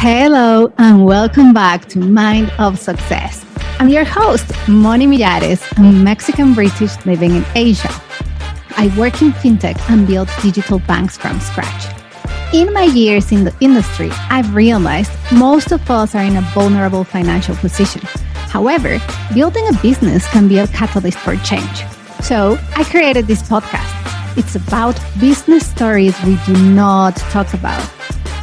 Hello and welcome back to Mind of Success. I'm your host, Moni Millares, a Mexican British living in Asia. I work in Fintech and build digital banks from scratch. In my years in the industry, I've realized most of us are in a vulnerable financial position. However, building a business can be a catalyst for change. So I created this podcast. It's about business stories we do not talk about.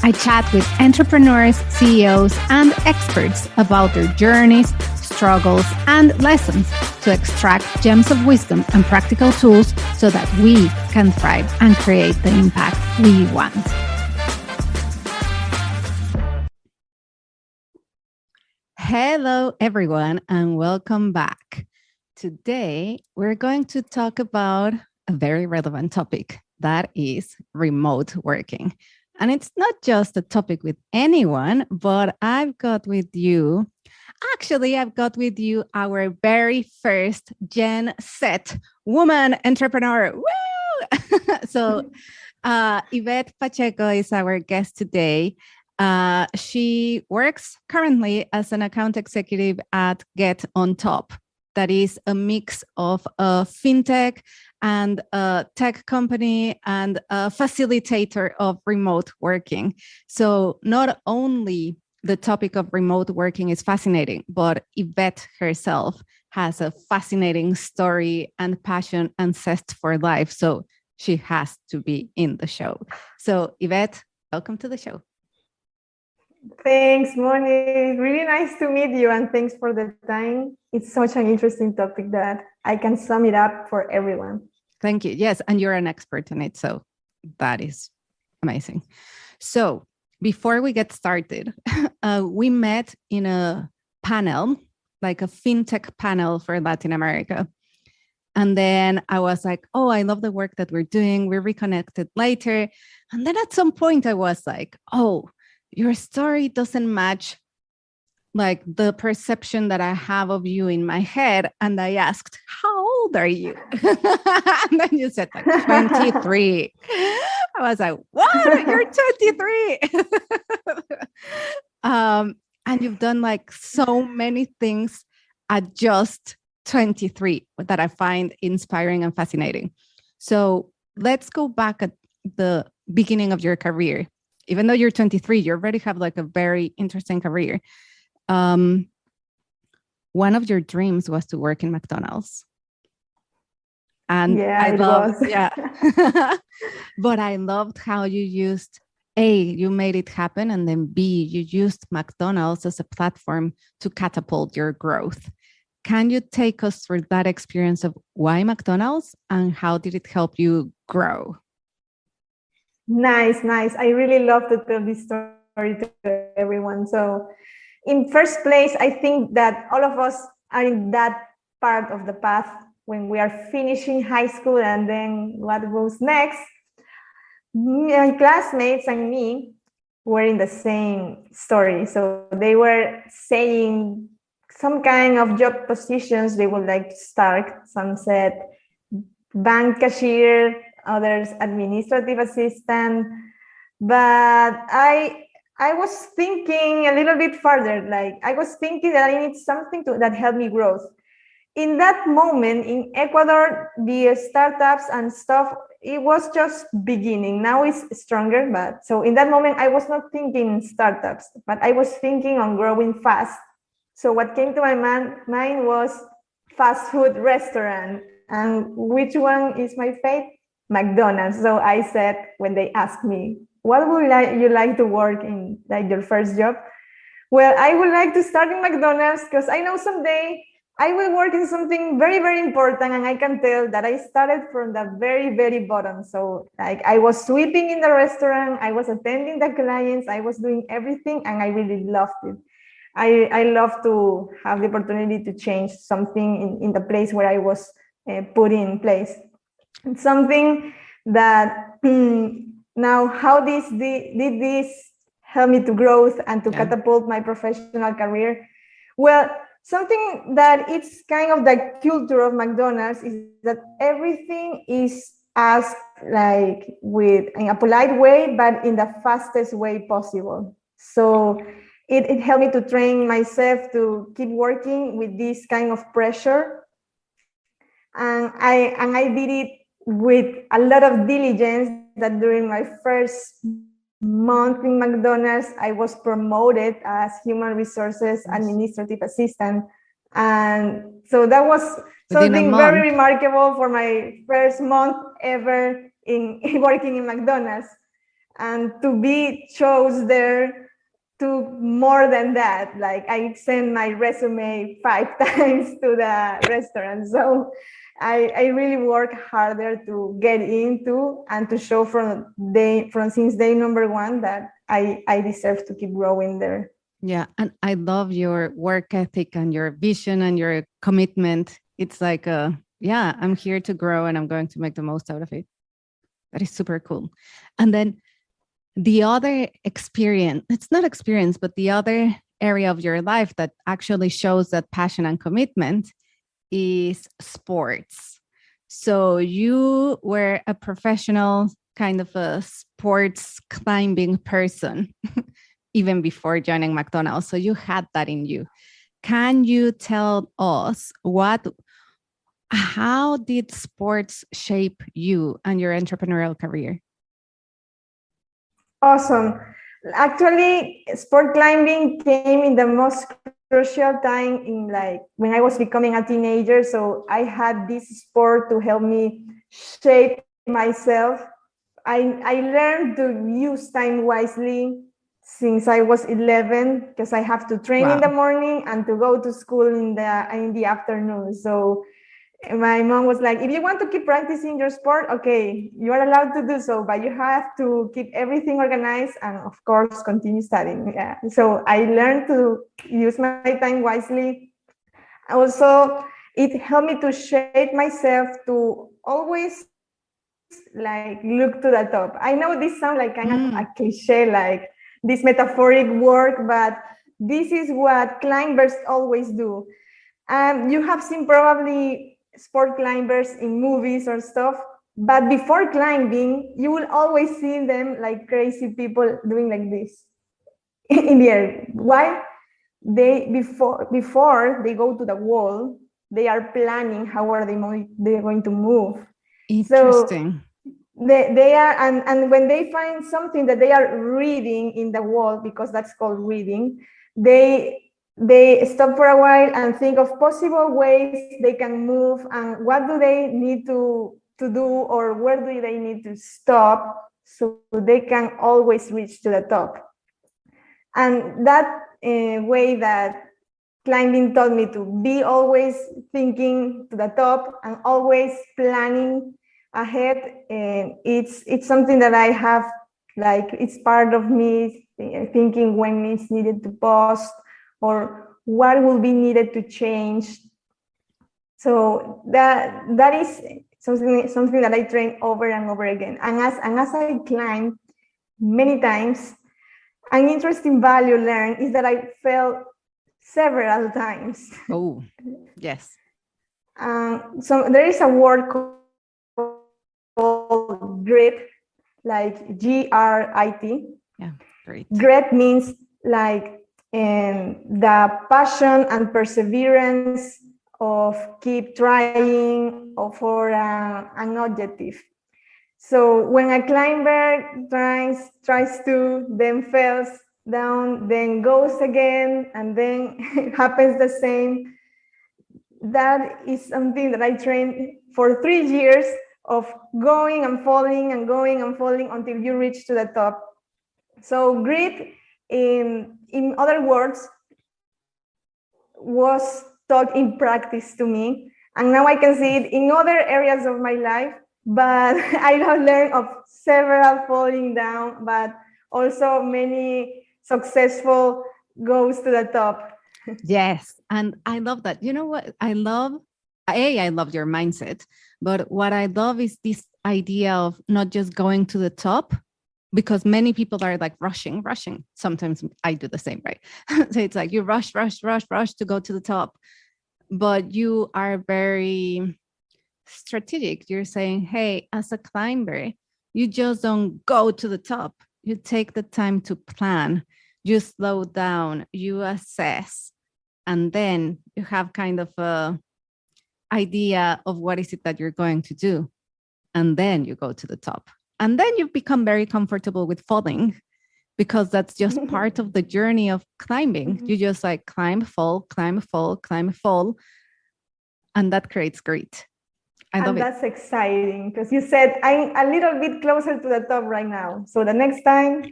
I chat with entrepreneurs, CEOs, and experts about their journeys, struggles, and lessons to extract gems of wisdom and practical tools so that we can thrive and create the impact we want. Hello, everyone, and welcome back. Today, we're going to talk about a very relevant topic, that is remote working. And it's not just a topic with anyone, but I've got with you our very first GenZ woman entrepreneur. Woo! So Iveth Pacheco is our guest today. She works currently as an account executive at Ontop. That is a mix of a fintech and a tech company and a facilitator of remote working. So not only the topic of remote working is fascinating, but Iveth herself has a fascinating story and passion and zest for life. So she has to be in the show. So Iveth, welcome to the show. Thanks, Moni. Really nice to meet you, and thanks for the time. It's such an interesting topic that I can sum it up for everyone. Thank you. Yes, and you're an expert in it, so that is amazing. So before we get started, we met in a panel, like a fintech panel for Latin America. And then I was like, oh, I love the work that we're doing. We reconnected later. And then at some point I was like, oh, your story doesn't match like the perception that I have of you in my head. And I asked, how old are you? And then you said like 23. I was like, what? You're 23. And you've done like so many things at just 23 that I find inspiring and fascinating. So let's go back at the beginning of your career. Even though you're 23, you already have like a very interesting career. One of your dreams was to work in McDonald's. And yeah, but I loved how you used A, you made it happen, and then B, you used McDonald's as a platform to catapult your growth. Can you take us through that experience of why McDonald's and how did it help you grow? Nice. I really love to tell this story to everyone. So in first place, I think that all of us are in that part of the path when we are finishing high school and then what goes next. My classmates and me were in the same story. So they were saying some kind of job positions they would like to start. Some said bank cashier, others administrative assistant, but I was thinking a little bit further. Like I was thinking that I need something that help me grow. In that moment in Ecuador, the startups and stuff, it was just beginning. Now it's stronger, but so in that moment I was not thinking startups, but I was thinking on growing fast. So what came to my mind was fast food restaurant, and which one is my fate? McDonald's. So I said, when they asked me, what would you like to work in, like your first job? Well, I would like to start in McDonald's because I know someday I will work in something very, very important. And I can tell that I started from the very, very bottom. So like I was sweeping in the restaurant, I was attending the clients, I was doing everything, and I really loved it. I love to have the opportunity to change something in the place where I was put in place. It's something that now how did this help me to growth and to catapult my professional career? Well, something that it's kind of the culture of McDonald's is that everything is asked like in a polite way, but in the fastest way possible. So it helped me to train myself to keep working with this kind of pressure. And I did it with a lot of diligence, that during my first month in McDonald's, I was promoted as human resources administrative assistant. And so that was something very remarkable for my first month ever in working in McDonald's. And to be chose there to more than that, like I sent my resume 5 times to the restaurant. So I really work harder to get into and to show from since day number one that I deserve to keep growing there. Yeah. And I love your work ethic and your vision and your commitment. It's like, I'm here to grow and I'm going to make the most out of it. That is super cool. And then the other experience, it's not experience, but the other area of your life that actually shows that passion and commitment is sports. So you were a professional kind of a sports climbing person even before joining McDonald's. So you had that in you. Can you tell us how did sports shape you and your entrepreneurial career? Awesome. Actually, sport climbing came in the most crucial time in like when I was becoming a teenager. So I had this sport to help me shape myself. I learned to use time wisely since I was 11, because I have to train in the morning and to go to school in the afternoon. So my mom was like, if you want to keep practicing your sport, okay, you are allowed to do so, but you have to keep everything organized and of course continue studying. Yeah. So I learned to use my time wisely. Also, it helped me to shape myself to always like look to the top. I know this sounds like kind of a cliche, like this metaphoric word, but this is what climbers always do. You have seen probably sport climbers in movies or stuff, but before climbing, you will always see them like crazy people doing like this in the air. Why? Before they go to the wall, they are planning how are they're going to move. Interesting. So they are, and when they find something that they are reading in the wall, because that's called reading, they stop for a while and think of possible ways they can move and what do they need to do, or where do they need to stop so they can always reach to the top. And that way that climbing taught me to be always thinking to the top and always planning ahead. And it's something that I have, like it's part of me, thinking when it's needed to pause or what will be needed to change. So that is something that I train over and over again. And as I climb many times, an interesting value learned is that I fell several times. Oh, yes. So there is a word called grit, like GRIT. Yeah, great. Grit means like the passion and perseverance of keep trying for an objective. So when a climber tries to, then falls down, then goes again, and then happens the same, that is something that I trained for 3 years of going and falling and going and falling until you reach to the top. So grit, in other words, was taught in practice to me, and now I can see it in other areas of my life. But I have learned of several falling down, but also many successful goes to the top. Yes. And I love that. You know what? I love your mindset, but what I love is this idea of not just going to the top, because many people are like rushing. Sometimes I do the same, right? So it's like you rush to go to the top, but you are very strategic. You're saying, hey, as a climber, you just don't go to the top. You take the time to plan. you slow down, you assess, and then you have kind of a idea of what is it that you're going to do. And then you go to the top. And then you become very comfortable with falling because that's just part of the journey of climbing. You just like climb, fall, climb, fall, climb, fall. And that creates grit. I love and it. that's exciting because you said I'm a little bit closer to the top right now. So the next time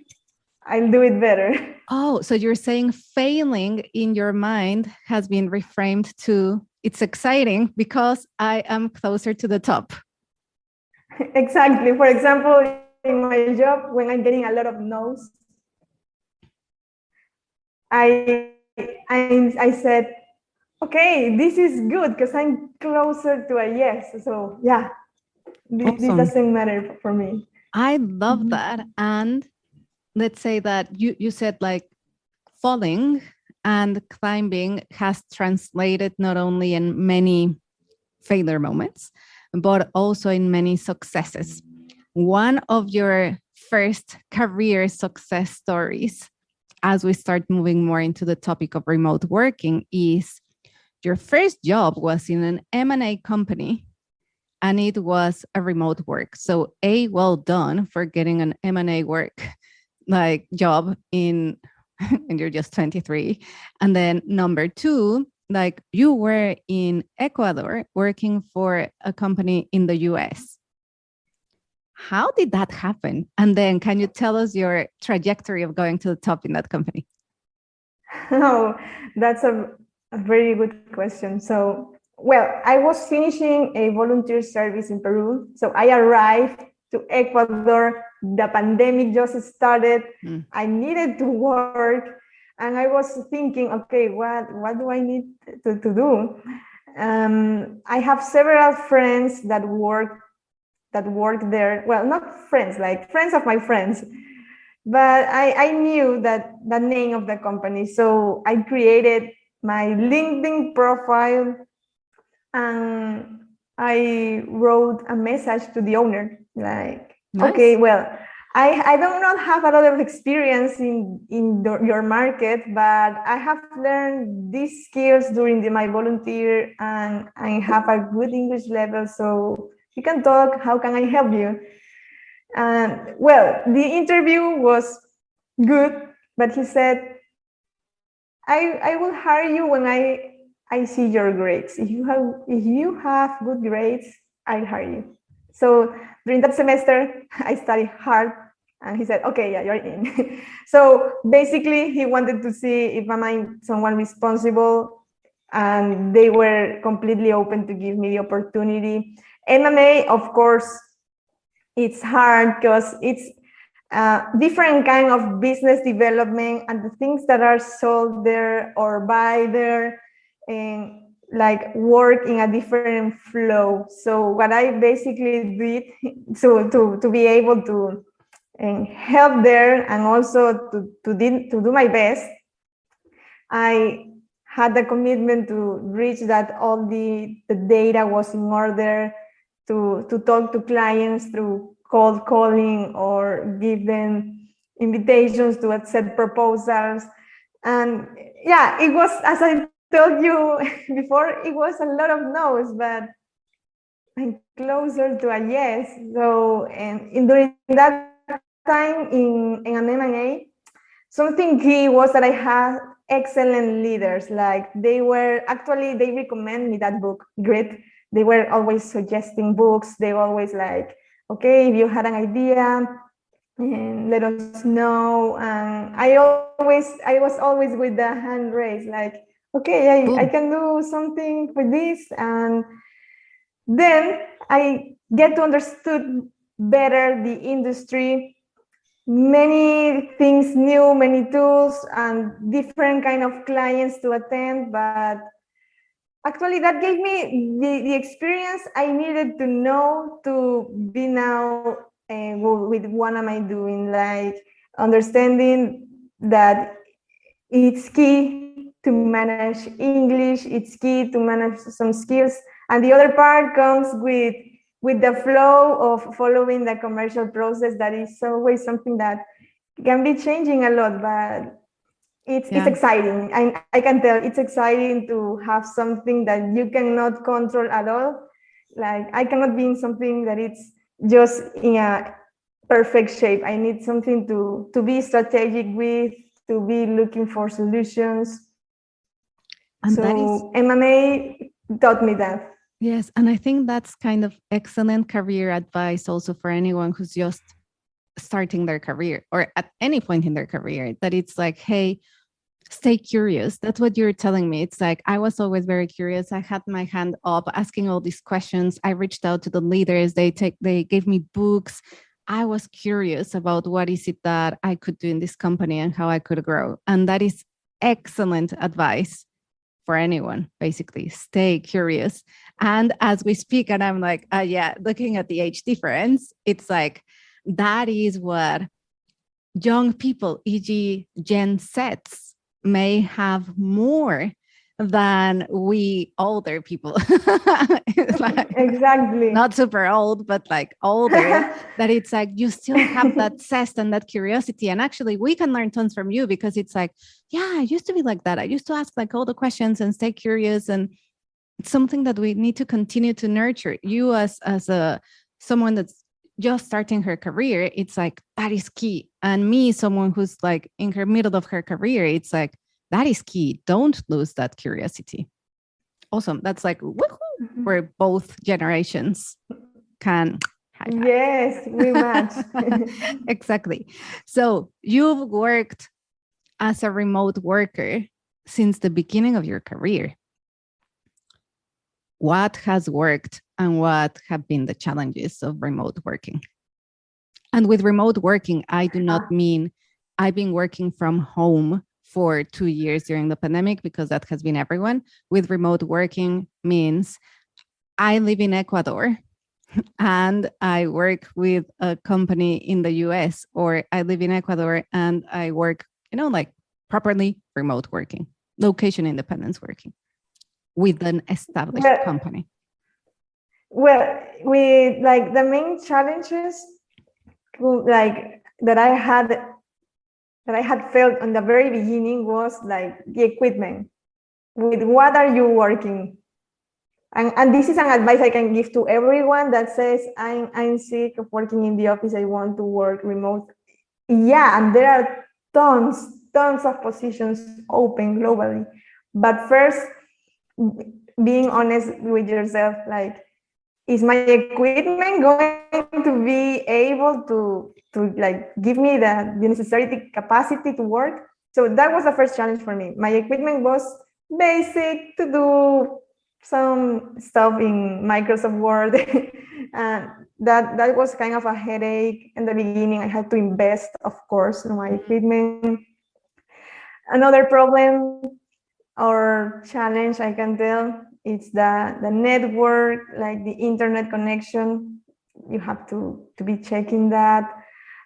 I'll do it better. Oh, so you're saying failing in your mind has been reframed to it's exciting because I am closer to the top. Exactly. For example, in my job, when I'm getting a lot of no's, I said, okay, this is good because I'm closer to a yes. So yeah, this Awesome. doesn't matter for me. I love that. And let's say that you said like falling and climbing has translated not only in many failure moments, but also in many successes. One of your first career success stories, as we start moving more into the topic of remote working, is your first job was in an M&A company and it was a remote work. So well done for getting an M&A work like job in and you're just 23. And then number two, like you were in Ecuador working for a company in the US. How did that happen? And then can you tell us your trajectory of going to the top in that company? Oh, that's a very good question. So, well, I was finishing a volunteer service in Peru. So I arrived to Ecuador. The pandemic just started. I needed to work. And I was thinking, okay, what do I need to do? I have several friends that work there. Well, not friends, like friends of my friends. But I knew that the name of the company. So I created my LinkedIn profile and I wrote a message to the owner like, Nice. Okay, well, I do not have a lot of experience in your market, but I have learned these skills during my volunteer and I have a good English level. So we can talk. How can I help you? And well, the interview was good, but he said, I will hire you when I see your grades. If you have good grades, I'll hire you. So during that semester, I studied hard and he said, okay, yeah, you're in. So basically he wanted to see if I'm someone responsible and they were completely open to give me the opportunity. M&A, of course, it's hard because it's different kind of business development and the things that are sold there or buy there and like work in a different flow. So what I basically did to be able to help there and also to do my best, I had the commitment to reach that all the data was in order, to talk to clients through cold calling or give them invitations to accept proposals. And yeah, it was, as I told you before, it was a lot of no's, but I'm closer to a yes. So, and during that time in an M&A, something key was that I had excellent leaders. Like they recommend me that book, Grit. They were always suggesting books. They were always like, okay, if you had an idea, and let us know. And I was always with the hand raised, like, okay, I can do something for this. And then I get to understood better the industry, many things new, many tools and different kind of clients to attend. But actually that gave me the experience I needed to know to be now with what am I doing, like understanding that it's key to manage English, it's key to manage some skills, and the other part comes with the flow of following the commercial process. That is always something that can be changing a lot, but it's exciting. I can tell it's exciting to have something that you cannot control at all. Like I cannot be in something that it's just in a perfect shape. I need something to be strategic with, to be looking for solutions. And So M&A taught me that. Yes. And I think that's kind of excellent career advice also for anyone who's just starting their career or at any point in their career, that it's like, hey, stay curious. That's what you're telling me. It's like, I was always very curious. I had my hand up asking all these questions. I reached out to the leaders. They gave me books. I was curious about what is it that I could do in this company and how I could grow. And that is excellent advice for anyone, basically. Stay curious. And as we speak, and I'm like, looking at the age difference, it's like, that is what young people, e.g. Gen Zs, may have more than we older people. Like, exactly. Not super old, but like older, that it's like you still have that zest and that curiosity. And actually, we can learn tons from you, because it's like, yeah, I used to be like that. I used to ask like all the questions and stay curious. And it's something that we need to continue to nurture. You as someone that's just starting her career, it's like that is key. And me, someone who's like in her middle of her career, it's like that is key. Don't lose that curiosity. Awesome. That's like woohoo, where both generations can high five. Yes, we match. Exactly. So you've worked as a remote worker since the beginning of your career. What has worked and what have been the challenges of remote working? And with remote working, I do not mean I've been working from home for 2 years during the pandemic, because that has been everyone. With remote working means I live in Ecuador and I work with a company in the US, or I live in Ecuador and I work, like properly remote working, location independence working with an established company. Well, with like the main challenges like that I had felt on the very beginning was like the equipment. With what are you working? And this is an advice I can give to everyone that says I'm sick of working in the office. I want to work remote. Yeah, and there are tons of positions open globally. But first, being honest with yourself, like, is my equipment going to be able to like give me the necessary capacity to work? So that was the first challenge for me. My equipment was basic to do some stuff in Microsoft Word. And that was kind of a headache in the beginning. I had to invest, of course, in my equipment. Another problem or challenge I can tell, it's the network, like the internet connection. You have to be checking that.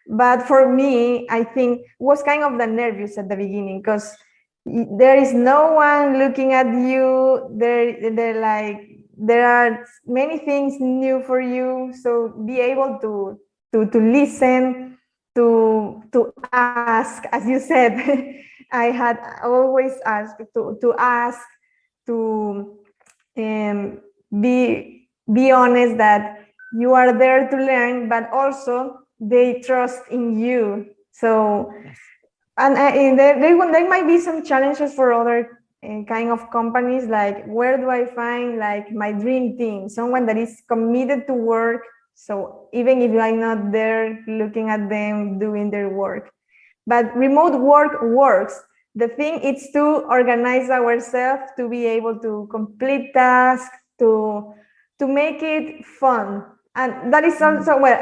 But for me, I think was kind of the nervous at the beginning, because there is no one looking at you. There are many things new for you. So be able to listen, to ask, as you said. I had always asked to ask, to be honest that you are there to learn, but also they trust in you. So, and there might be some challenges for other kind of companies, like where do I find like my dream team, someone that is committed to work. So even if I'm not there looking at them doing their work, but remote work works. The thing is to organize ourselves to be able to complete tasks, to make it fun. And that is also, well,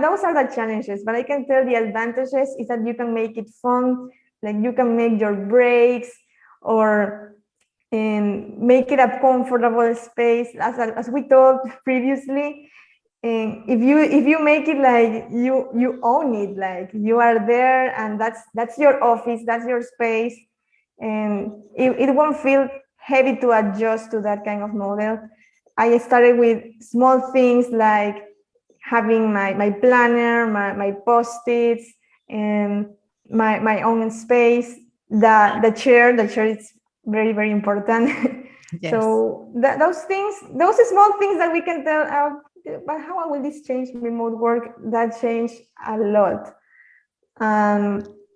those are the challenges, but I can tell the advantages is that you can make it fun, like you can make your breaks, or make it a comfortable space, as we talked previously. And if you make it like you own it, like you are there, and that's your office, that's your space, and it won't feel heavy to adjust to that kind of model. I started with small things like having my planner, my post-its, and my own space. the chair is very, very important. Yes. So those small things that we can tell, but how will this change remote work? That changed a lot.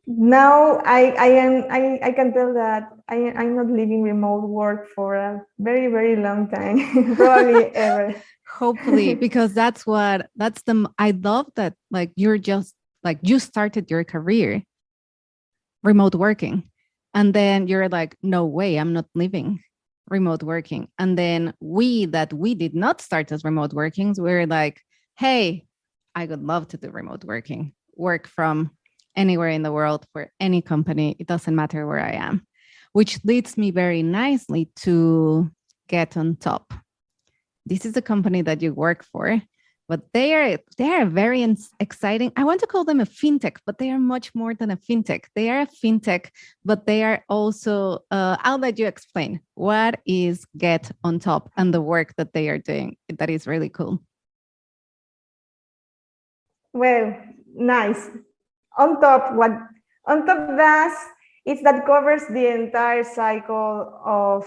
Now I can tell that I'm not leaving remote work for a very, very long time, probably ever. Hopefully, because I love that, like, you're just like, you started your career remote working, and then you're like, no way, I'm not leaving remote working. And then we did not start as remote workings, we're like, hey, I would love to do remote work from anywhere in the world for any company. It doesn't matter where I am, which leads me very nicely to GetOnTop. This is the company that you work for, but they are very exciting. I want to call them a fintech, but they are much more than a fintech. They are a fintech, but they are also, I'll let you explain what is GetOnTop and the work that they are doing. That is really cool. Well, nice. What Ontop does is that covers the entire cycle of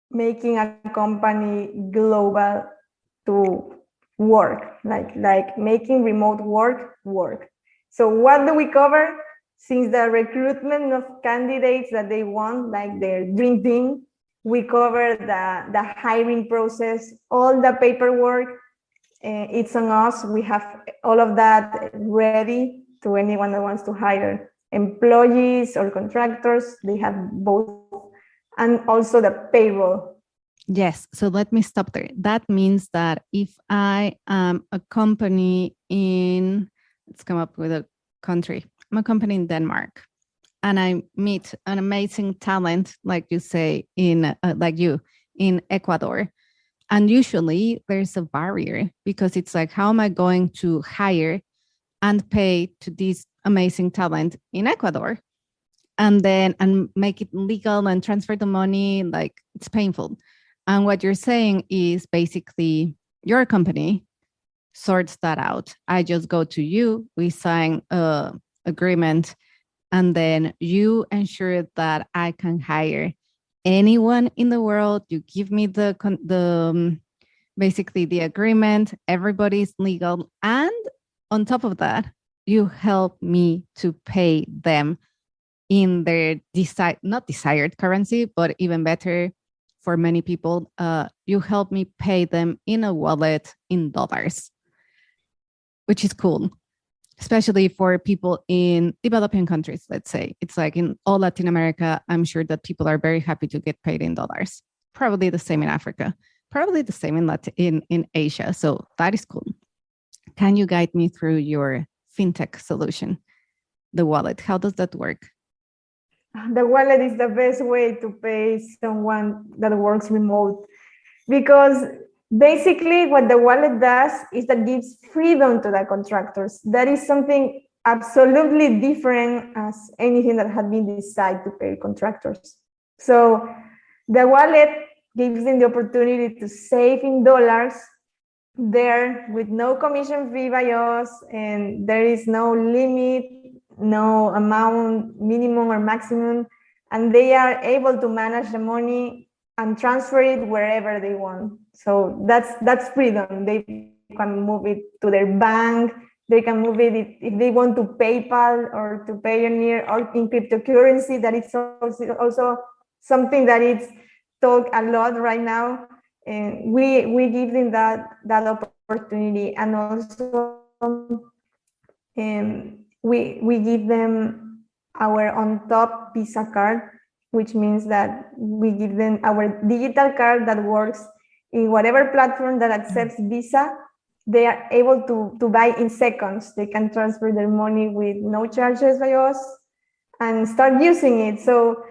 making a company global to work, like making remote work. So what do we cover? Since the recruitment of candidates that they want, like their dream team, we cover the hiring process, all the paperwork. It's on us. We have all of that ready to anyone that wants to hire employees or contractors. They have both, and also the payroll. Yes. So let me stop there. That means that if I am a company let's come up with a country. I'm a company in Denmark, and I meet an amazing talent, like you say, in Ecuador. And usually there's a barrier, because it's like, how am I going to hire and pay to this amazing talent in Ecuador? And make it legal and transfer the money? Like, it's painful. And what you're saying is basically your company sorts that out. I just go to you, we sign a agreement, and then you ensure that I can hire anyone in the world. You give me basically the agreement, everybody's legal. And on top of that, you help me to pay them in their not desired currency, but even better for many people, you help me pay them in a wallet in dollars, which is cool, especially for people in developing countries. Let's say it's like in all Latin America, I'm sure that people are very happy to get paid in dollars. Probably the same in Africa, probably the same in Asia. So that is cool. Can you guide me through your fintech solution, the wallet? How does that work? The wallet is the best way to pay someone that works remote, because basically what the wallet does is that gives freedom to the contractors. That is something absolutely different as anything that had been decided to pay contractors. So the wallet gives them the opportunity to save in dollars there with no commission fee by us, and there is no limit, no amount, minimum or maximum, and they are able to manage the money and transfer it wherever they want. So that's freedom. They can move it to their bank. They can move it if they want to PayPal or to Payoneer or in cryptocurrency. That is also something that is talked a lot right now. And we give them that opportunity, and also we give them our Ontop Visa card, which means that we give them our digital card that works in whatever platform that accepts Visa. They are able to buy in seconds. They can transfer their money with no charges by us and start using it. So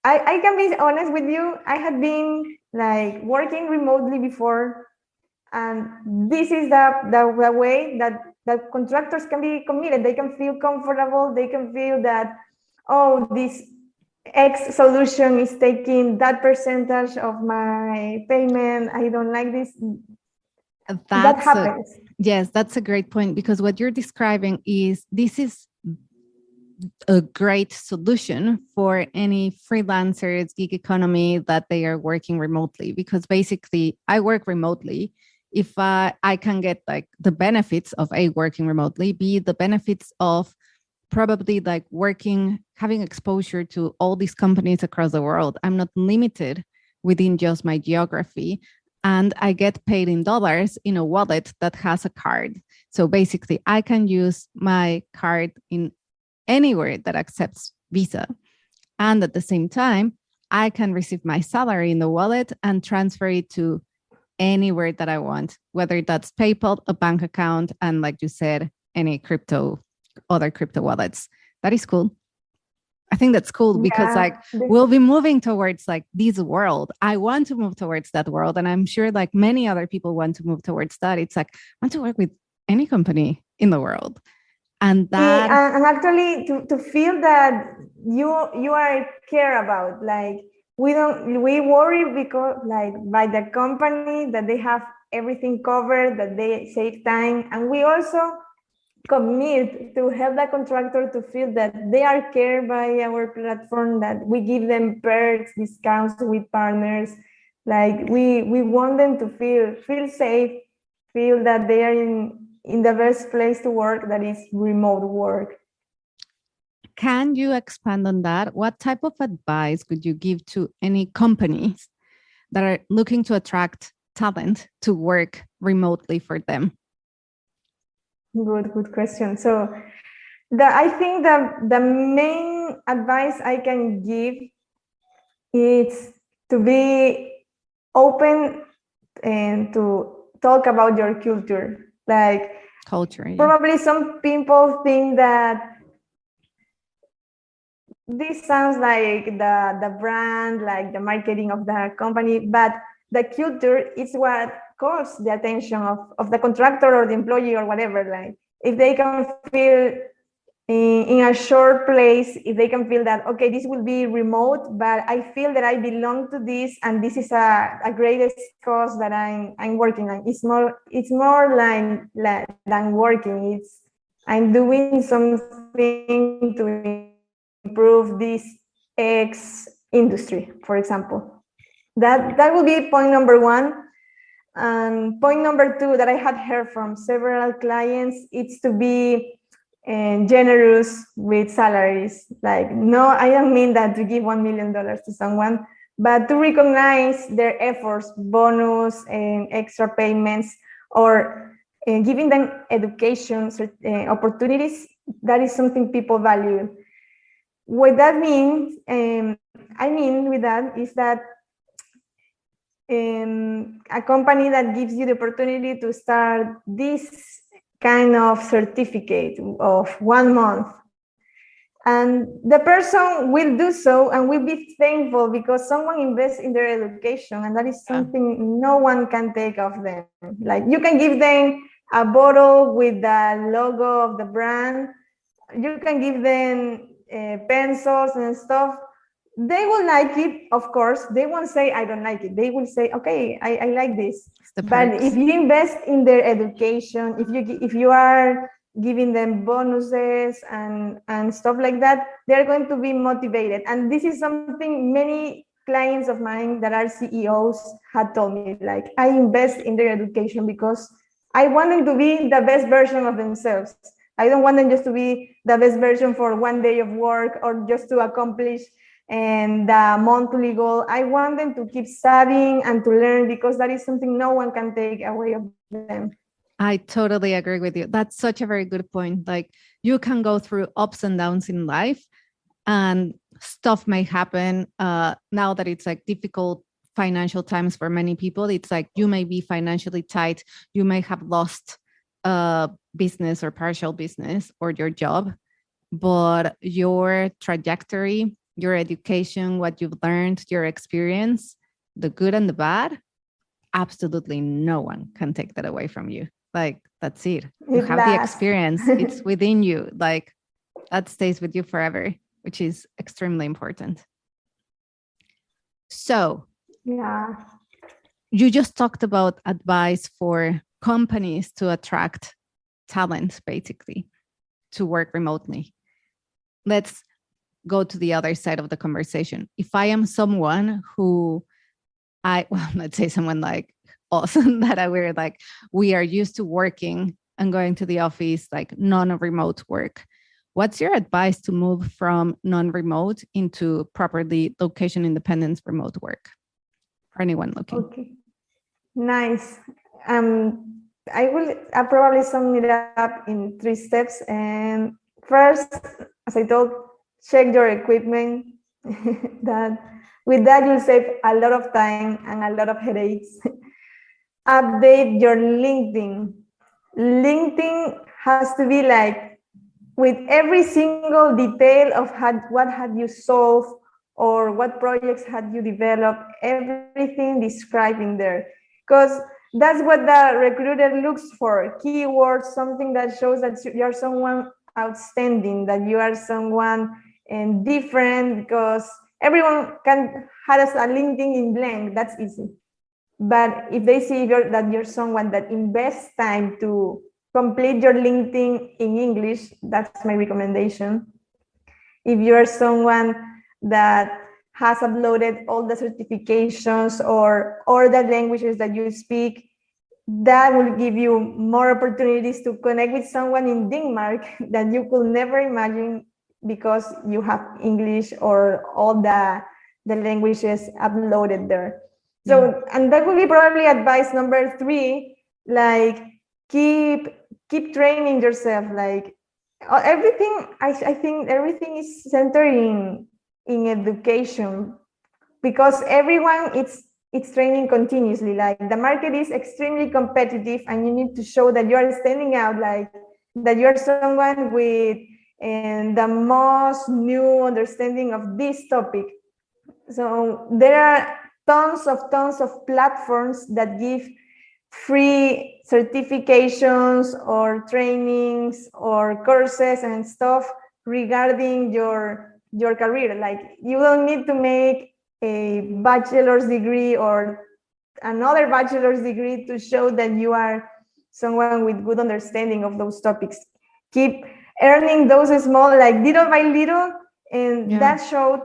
I can be honest with you, I had been like working remotely before, and this is the way that contractors can be committed. They can feel comfortable. They can feel that, oh, this X solution is taking that percentage of my payment. I don't like this. That happens. Yes, that's a great point, because what you're describing is a great solution for any freelancers, gig economy that they are working remotely, because basically I work remotely. If I can get like the benefits of working remotely, B, the benefits of probably like working, having exposure to all these companies across the world. I'm not limited within just my geography. And I get paid in dollars in a wallet that has a card. So basically, I can use my card in anywhere that accepts Visa. And at the same time, I can receive my salary in the wallet and transfer it to anywhere that I want, whether that's PayPal, a bank account, and like you said, any other crypto wallets. That is cool. I think that's cool because like we'll be moving towards like this world. I want to move towards that world. And I'm sure like many other people want to move towards that. It's like, I want to work with any company in the world. And that and actually to feel that you are care about, like we worry because like by the company that they have everything covered, that they save time, and we also commit to help the contractor to feel that they are cared by our platform, that we give them perks, discounts with partners. Like we want them to feel safe, feel that they are in the best place to work, that is remote work. Can you expand on that? What type of advice could you give to any companies that are looking to attract talent to work remotely for them? Good question. So I think that the main advice I can give is to be open and to talk about your culture. Like culture, yeah. Probably some people think that this sounds like the brand, like the marketing of the company, but the culture is what calls the attention of the contractor or the employee or whatever. Like if they can feel in a short place, if they can feel that, okay, this will be remote, but I feel that I belong to this, and this is a greatest cause that I'm working on. It's more like than working. It's I'm doing something to improve this X industry, for example. That will be point number one. And point number two that I had heard from several clients, it's to be generous with salaries. Like, no, I don't mean that to give $1 million to someone, but to recognize their efforts, bonus and extra payments, or giving them education opportunities. That is something people value. What that means, I mean with that is that a company that gives you the opportunity to start this kind of certificate of 1 month, and the person will do so and will be thankful because someone invests in their education, and that is something no one can take off them. Like you can give them a bottle with the logo of the brand, you can give them pencils and stuff. They will like it, of course. They won't say I don't like it. They will say, okay, I like this. But if you invest in their education, if you are giving them bonuses and stuff like that, they're going to be motivated. And this is something many clients of mine that are CEOs had told me, like, I invest in their education because I want them to be the best version of themselves. I don't want them just to be the best version for 1 day of work or just to accomplish and the monthly goal. I want them to keep studying and to learn, because that is something no one can take away of them. I totally agree with you. That's such a very good point. Like you can go through ups and downs in life and stuff may happen. Now that it's like difficult financial times for many people, it's like you may be financially tight. You may have lost a business or partial business or your job, but your trajectory, your education, what you've learned, your experience, the good and the bad, absolutely no one can take that away from you. Like, that's it. You have the experience. It's within you. Like, that stays with you forever, which is extremely important. So, yeah, you just talked about advice for companies to attract talent, basically, to work remotely. let's go to the other side of the conversation. If I am someone who let's say someone like us that we are used to working and going to the office, like non-remote work. What's your advice to move from non-remote into properly location independence remote work for anyone looking? Okay, nice. I will probably sum it up in 3 steps. And first, as I told, check your equipment. That with that you'll save a lot of time and a lot of headaches. Update your LinkedIn. LinkedIn has to be like with every single detail of what had you solved or what projects had you developed, everything described in there. Because that's what the recruiter looks for, keywords, something that shows that you're someone outstanding, that you are someone different, because everyone can have a LinkedIn in blank, that's easy. But if they see that you're someone that invests time to complete your LinkedIn in English, that's my recommendation. If you're someone that has uploaded all the certifications or the languages that you speak, that will give you more opportunities to connect with someone in Denmark that you could never imagine, because you have English or all the languages uploaded there. So, and that would be probably advice number 3, like keep training yourself. Like everything, I think everything is centered in education, because everyone it's training continuously. Like the market is extremely competitive, and you need to show that you are standing out, like that you're someone with the most new understanding of this topic. So there are tons of platforms that give free certifications or trainings or courses and stuff regarding your career. Like you don't need to make a bachelor's degree or another bachelor's degree to show that you are someone with good understanding of those topics. Keep earning those small, like little by little, and that showed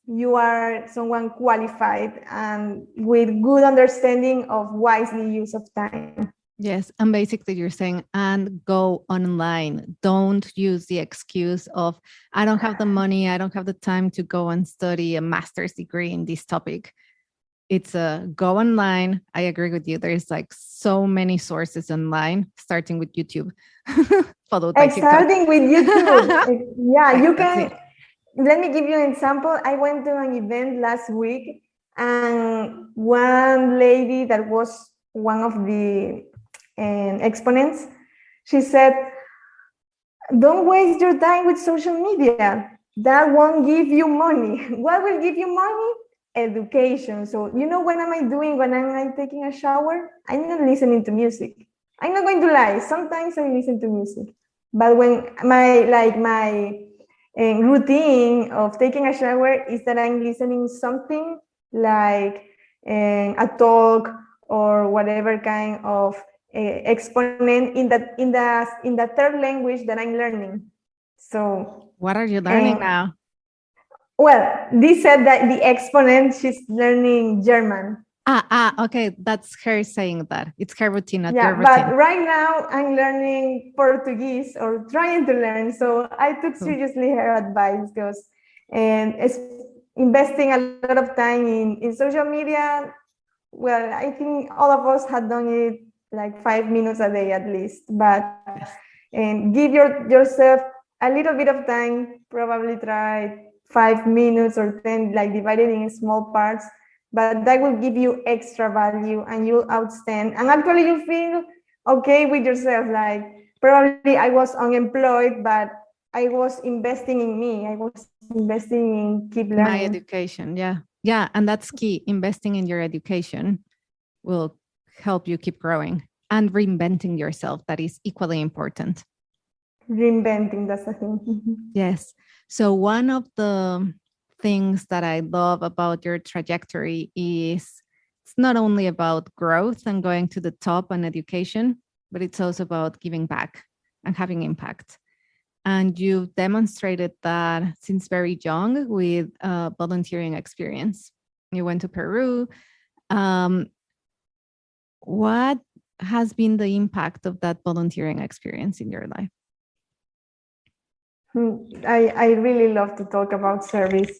you are someone qualified and with good understanding of wisely use of time. Yes. And basically you're saying, and go online. Don't use the excuse of, I don't have the money, I don't have the time to go and study a master's degree in this topic. It's a go online. I agree with you. There's like so many sources online, starting with YouTube. Followed by starting with YouTube. Yeah, like, you can. Let me give you an example. I went to an event last week, and one lady that was one of the exponents, she said, don't waste your time with social media. That won't give you money. What will give you money? Education. So, what am I doing when I'm taking a shower? I'm not listening to music. I'm not going to lie. Sometimes I listen to music. But when my routine of taking a shower is that I'm listening something like a talk or whatever kind of exponent in the third language that I'm learning. So what are you learning now? Well, this said that the exponent, she's learning German. Okay. That's her saying that. It's her routine, not Yeah, your routine. but right now I'm learning Portuguese or trying to learn. So I took seriously her advice, because it's investing a lot of time in social media. Well, I think all of us had done it like 5 minutes a day at least, but give yourself a little bit of time, probably try 5 minutes or 10, like divided in small parts, but that will give you extra value and you'll outstand. And actually you feel okay with yourself. Like probably I was unemployed, but I was investing in me. I was investing in keep learning. My education. Yeah. Yeah. And that's key. Investing in your education will help you keep growing, and reinventing yourself. That is equally important. Reinventing, that's the thing. Yes. So one of the things that I love about your trajectory is it's not only about growth and going to the top and education, but it's also about giving back and having impact. And you've demonstrated that since very young with volunteering experience. You went to Peru. Um, what has been the impact of that volunteering experience in your life? I really love to talk about service.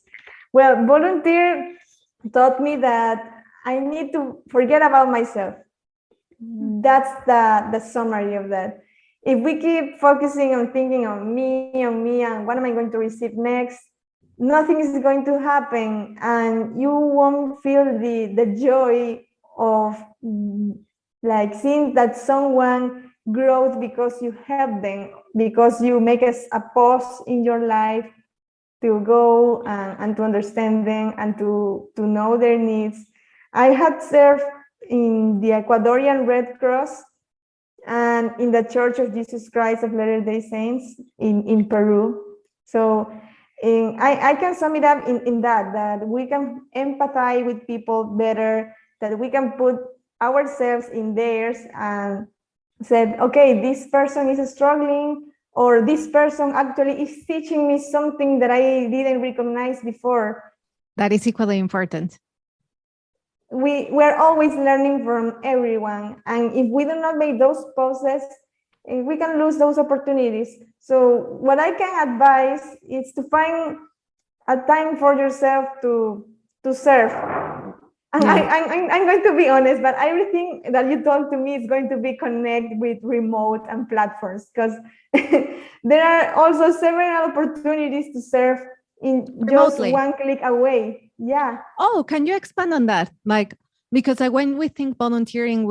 Well, volunteer taught me that I need to forget about myself. That's the summary of that. If we keep focusing on thinking on me, and what am I going to receive next, nothing is going to happen, and you won't feel the joy of like seeing that someone grows because you help them, because you make a pause in your life to go and to understand them and to know their needs. I had served in the Ecuadorian Red Cross and in the Church of Jesus Christ of Latter-day Saints in Peru. So I can sum it up in that we can empathize with people better, that we can put ourselves in theirs and said, okay, this person is struggling, or this person actually is teaching me something that I didn't recognize before. That is equally important. We're always learning from everyone, and if we do not make those pauses, we can lose those opportunities. So what I can advise is to find a time for yourself to serve. And yeah. I'm going to be honest, but everything that you told to me is going to be connected with remote and platforms, because there are also several opportunities to serve in remotely, just one click away. Yeah. Oh, can you expand on that? Like, because when we think volunteering,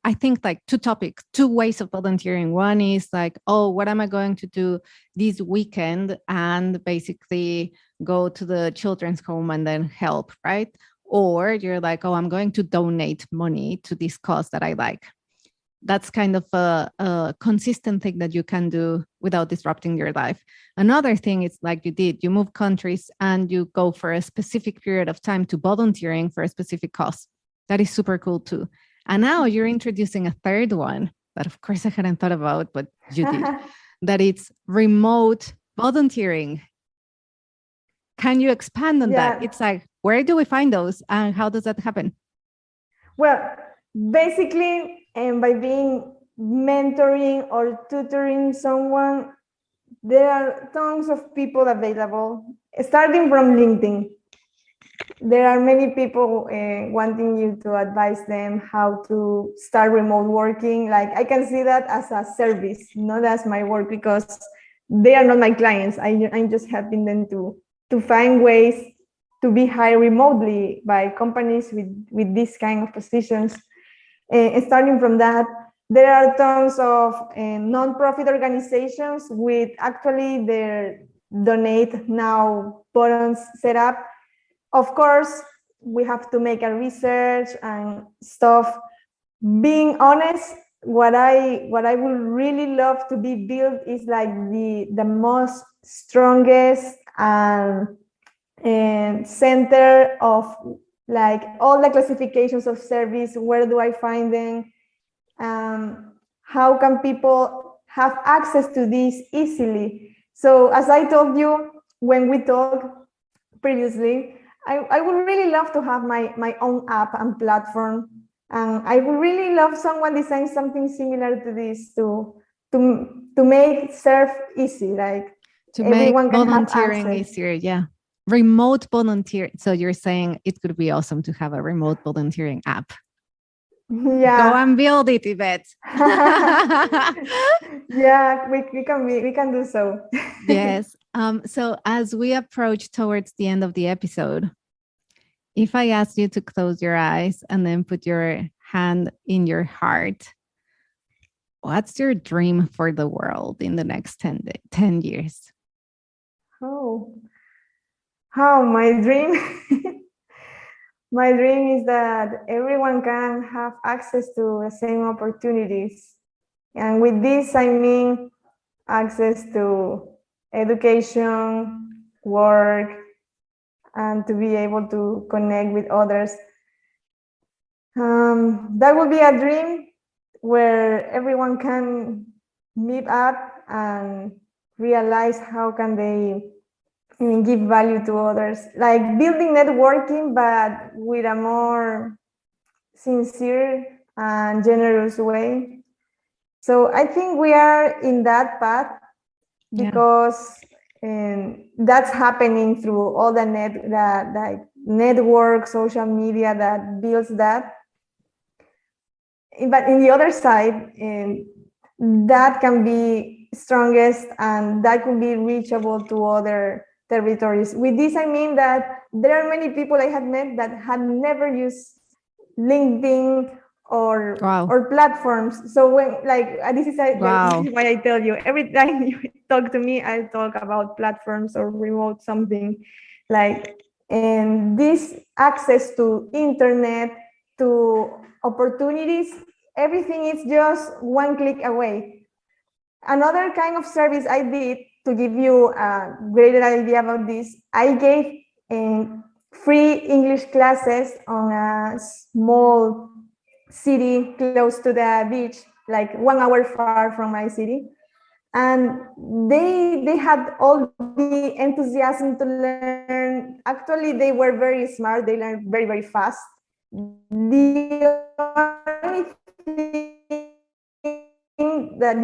I think like two topics, two ways of volunteering. One is like, oh, what am I going to do this weekend? And basically go to the children's home and then help, right? Or you're like, oh, I'm going to donate money to this cause that I like. That's kind of a consistent thing that you can do without disrupting your life. Another thing is like you move countries and you go for a specific period of time to volunteering for a specific cause. That is super cool too. And now you're introducing a third one that of course I hadn't thought about, but you did, that it's remote volunteering. Can you expand on that? It's like, where do we find those and how does that happen? Well, basically, by being mentoring or tutoring someone, there are tons of people available, starting from LinkedIn. There are many people wanting you to advise them how to start remote working. Like, I can see that as a service, not as my work, because they are not my clients. I'm just helping them to find ways to be hired remotely by companies with this kind of positions. Starting from that, there are tons of non-profit organizations with actually their donate now buttons set up. Of course, we have to make a research and stuff. Being honest, what I would really love to be built is like the most strongest and center of like all the classifications of service. Where do I find them? How can people have access to this easily? So as I told you when we talked previously, I would really love to have my own app and platform, and I would really love someone design something similar to this to make serve easy, like to make volunteering easier. Yeah. Remote volunteer. So you're saying it could be awesome to have a remote volunteering app. Yeah. Go and build it, Iveth. Yeah, we can do so. Yes. So as we approach towards the end of the episode, if I ask you to close your eyes and then put your hand in your heart, what's your dream for the world in the next 10 years? My dream. My dream is that everyone can have access to the same opportunities. And with this, I mean access to education, work, and to be able to connect with others. That would be a dream where everyone can meet up and realize how can they give value to others, like building networking, but with a more sincere and generous way. So I think we are in that path because that's happening through all the like network, social media that builds that. But in the other side, that can be strongest and that could be reachable to other territories. With this, I mean that there are many people I have met that had never used LinkedIn or platforms. So when this is why I tell you, every time you talk to me, I talk about platforms or remote something, and this access to internet, to opportunities, everything is just one click away. Another kind of service I did, to give you a greater idea about this, I gave free English classes on a small city close to the beach, like 1 hour far from my city. And they had all the enthusiasm to learn. Actually, they were very smart. They learned very, very fast. The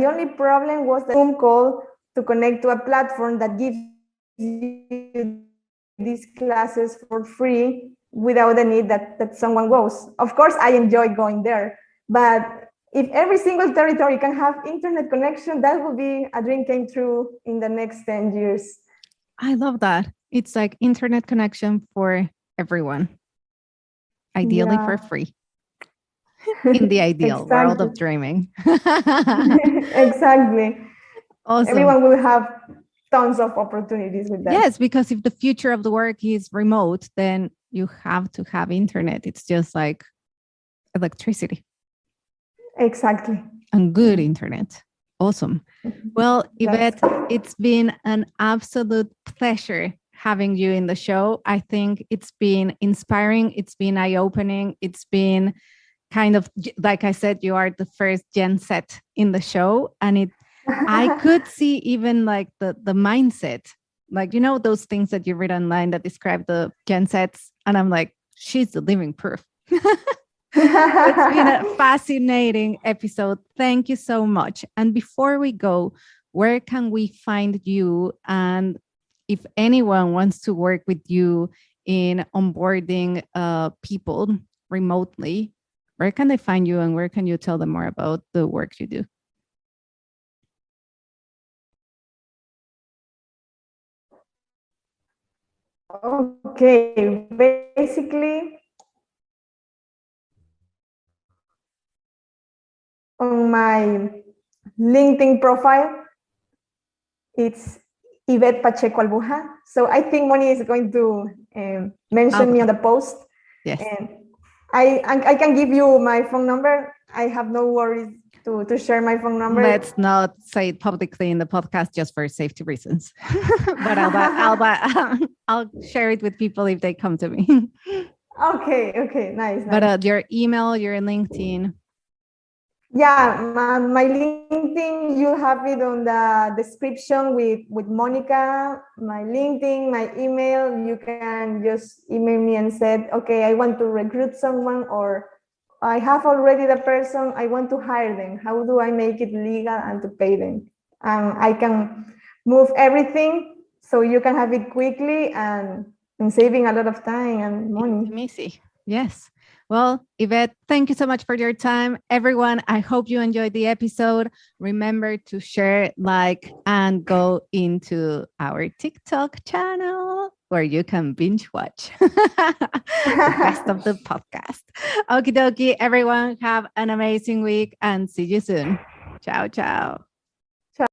only problem was the Zoom call to connect to a platform that gives you these classes for free without the need that someone goes. Of course, I enjoy going there, but if every single territory can have internet connection, that would be a dream came true in the next 10 years. I love that. It's like internet connection for everyone, ideally for free. In the ideal world of dreaming. Exactly. Awesome. Everyone will have tons of opportunities with that. Yes, because if the future of the work is remote, then you have to have internet. It's just like electricity. Exactly. And good internet. Awesome. Well, Iveth, it's been an absolute pleasure having you in the show. I think it's been inspiring. It's been eye-opening. It's been kind of, like I said, you are the first GenZ in the show. And I could see even like the mindset, like, those things that you read online that describe the GenZs. And I'm like, she's the living proof. It's been a fascinating episode. Thank you so much. And before we go, where can we find you? And if anyone wants to work with you in onboarding people remotely, where can they find you and where can you tell them more about the work you do? Okay, basically, on my LinkedIn profile, it's Iveth Pacheco Albuja. So I think Moni is going to mention me on the post. Yes. And I can give you my phone number. I have no worries to share my phone number. Let's not say it publicly in the podcast just for safety reasons. But I'll share it with people if they come to me. Okay, nice. But your email, your LinkedIn. Yeah, my LinkedIn, you have it on the description with Monica. My LinkedIn, my email, you can just email me and say, okay, I want to recruit someone, or I have already the person, I want to hire them. How do I make it legal and to pay them? I can move everything so you can have it quickly and saving a lot of time and money. Amazing. Yes. Well, Iveth, thank you so much for your time. Everyone, I hope you enjoyed the episode. Remember to share, like, and go into our TikTok channel where you can binge watch the rest of the podcast. Okie dokie, everyone, have an amazing week and see you soon. Ciao, ciao.